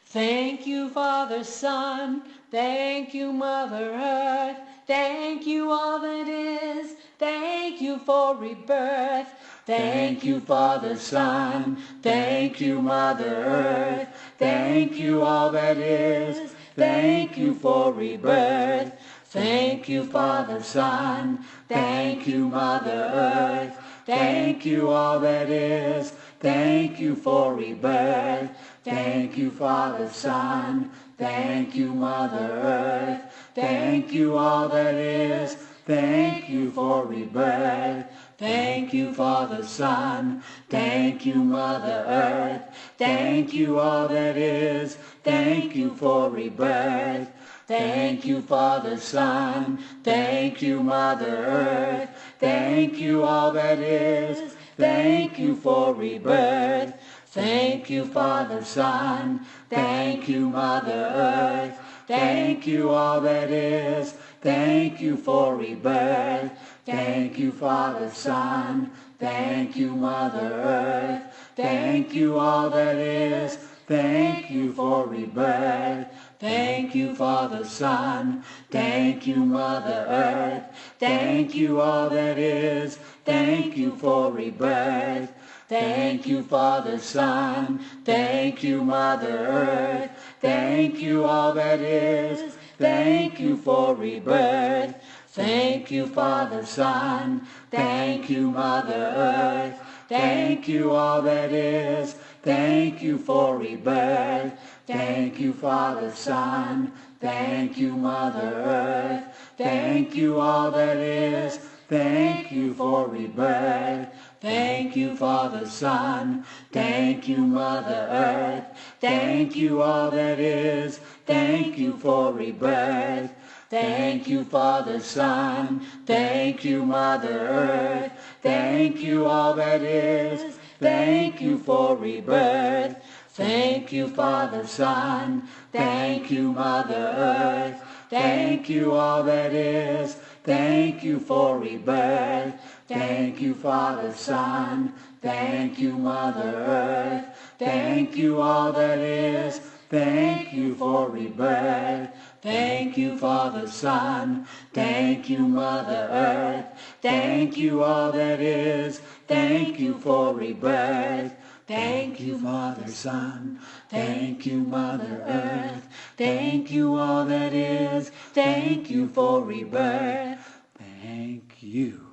Thank you, Father, Son. Thank you, Mother Earth. Thank you, all that is. Thank you for rebirth. Thank you, Father, Son. Thank you, Mother Earth. Thank you, all that is. Thank you for rebirth. Thank you, Father, Son. Thank you, Mother Earth. Thank you, all that is. Thank you for rebirth. Thank you, Father, Son. Thank you, Mother Earth. Thank you, all that is. Thank you for rebirth. Thank you, Father, Son. Thank you, Mother Earth. Thank you, all that is. Thank you for rebirth. Thank you, Father, Son. Thank you, Mother Earth. Thank you, all that is. Thank you for rebirth. Thank you, Father, Son. Thank you, Mother Earth. Thank you, all that is. Thank you for rebirth. Thank you, Father, Son. Thank you, Mother Earth. Thank you, all that is. Thank you for rebirth. Thank you, Father, Son. Thank you, Mother Earth. Thank you, all that is. Thank you for rebirth. Thank you, Father, Son. Thank you, Mother Earth. Thank you, all that is. Thank you for rebirth. Thank you, Father, Son. Thank you, Mother Earth. Thank you, all that is. Thank you for rebirth. Thank you, Father, Son. Thank you, Mother Earth. Thank you, all that is. Thank you for rebirth. Thank you, Father, Son. Thank you, Mother Earth. Thank you, all that is. Thank you for rebirth. Thank you, Father, Son. Thank you, Mother Earth. Thank you, all that is. Thank you for rebirth. Thank you, Father, Son. Thank you, Mother Earth. Thank you, all that is. Thank you for rebirth. Thank you, Father, Son. Thank you, Mother Earth. Thank you, all that is. Thank you for rebirth. Thank you, Father, Son. Thank you, Mother Earth. Thank you, all that is. Thank you for rebirth. Thank you, Father, Son. Thank you, Mother Earth. Thank you, all that is. Thank you for rebirth. Thank you.